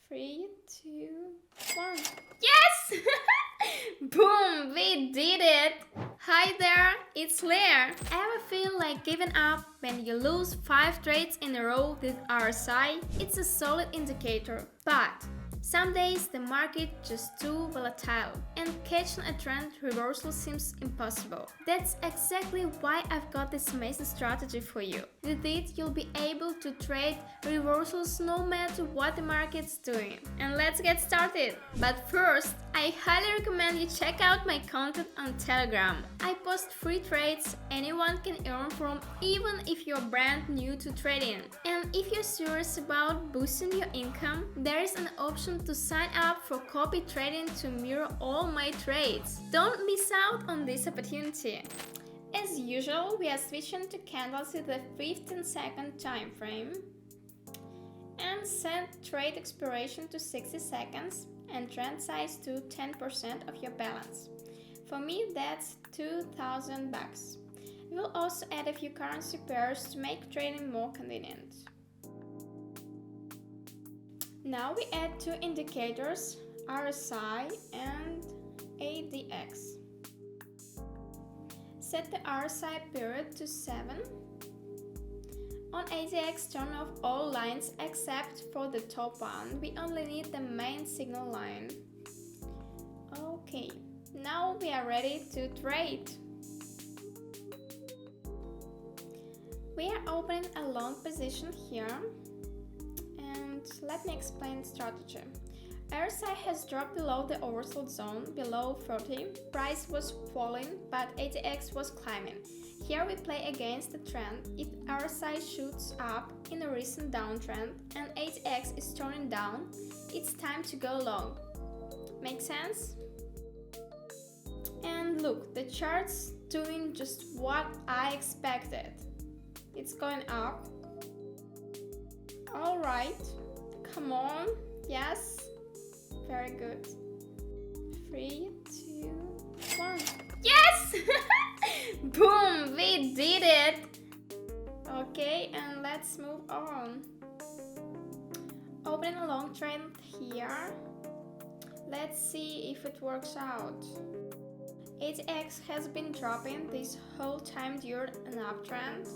3, 2, 1. Yes! Boom! We did it! Hi there, it's Leah. Ever feel like giving up when you lose 5 trades in a row with RSI? It's a solid indicator, but some days the market just too volatile and catching a trend reversal seems impossible. That's exactly why I've got this amazing strategy for you. With it, you'll be able to trade reversals no matter what the market's doing. And let's get started! But first, I highly recommend you check out my content on Telegram. I post free trades anyone can earn from, even if you're brand new to trading. And if you're serious about boosting your income, there is an option to sign up for copy trading to mirror all my trades. Don't miss out on this opportunity. As usual, we are switching to candles with a 15-second time frame and set trade expiration to 60 seconds and trend size to 10% of your balance. For me, that's $2,000 bucks. We'll also add a few currency pairs to make trading more convenient. Now we add 2 indicators, RSI and ADX. Set the RSI period to 7. On ADX, turn off all lines except for the top one. We only need the main signal line. Okay, now we are ready to trade. We are opening a long position here. And let me explain the strategy. RSI has dropped below the oversold zone, below 30. Price was falling, but ADX was climbing. Here we play against the trend. If RSI shoots up in a recent downtrend and ADX is turning down, it's time to go long. Make sense? And look, the chart's doing just what I expected. It's going up. Alright, come on, yes, very good. 3, 2, 1. Yes! Boom, we did it! Okay, and let's move on. Opening a long trend here. Let's see if it works out. ADX has been dropping this whole time during an uptrend.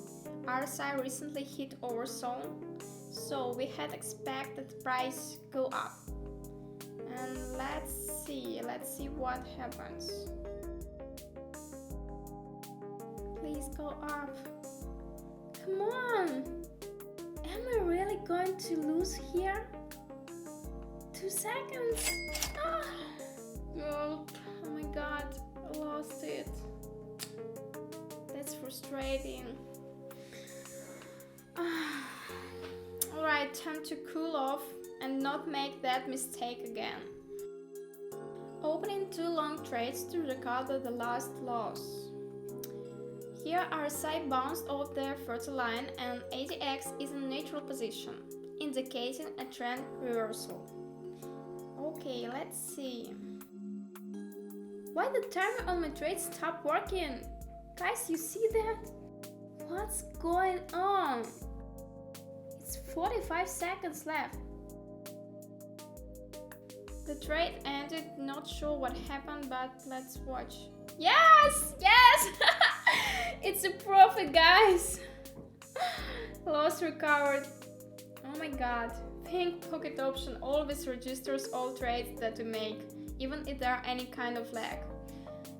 RSI recently hit oversold, so we had expected the price go up. And let's see what happens. Please go up. Come on! Am I really going to lose here? 2 seconds. Oh my god, I lost it. That's frustrating. Alright, time to cool off and not make that mistake again. Opening 2 long trades to recover the last loss. Here RSI bounced off the 30 line and ADX is in neutral position, indicating a trend reversal. Okay, let's see. Why the timer on my trade stopped working? Guys, you see that? What's going on? It's 45 seconds left. The trade ended, not sure what happened, but let's watch. Yes! Yes! It's a profit, guys! Loss recovered. Oh my god. Pink pocket option always registers all trades that we make, even if there are any kind of lag.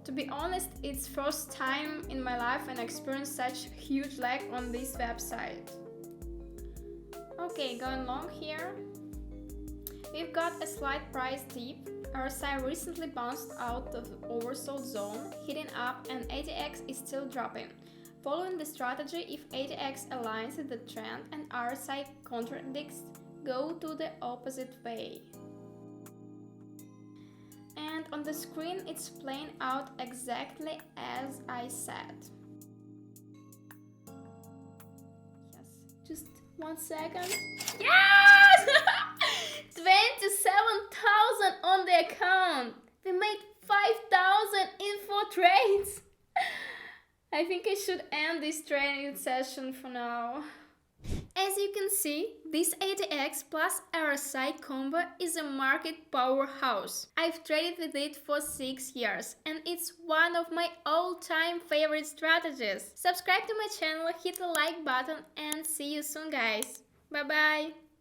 To be honest, it's first time in my life and I experienced such huge lag on this website. Okay, going long here. We've got a slight price dip. RSI recently bounced out of the oversold zone, hitting up and ADX is still dropping. Following the strategy, if ADX aligns with the trend and RSI contradicts, go to the opposite way. And on the screen it's playing out exactly as I said. Yes, just 1 second. Yes! 27,000 on the account. We made 5,000 in 4 trades. I think I should end this trading session for now. As you can see, this ADX plus RSI combo is a market powerhouse. I've traded with it for 6 years and it's one of my all-time favorite strategies. Subscribe to my channel, hit the like button and see you soon guys. Bye bye!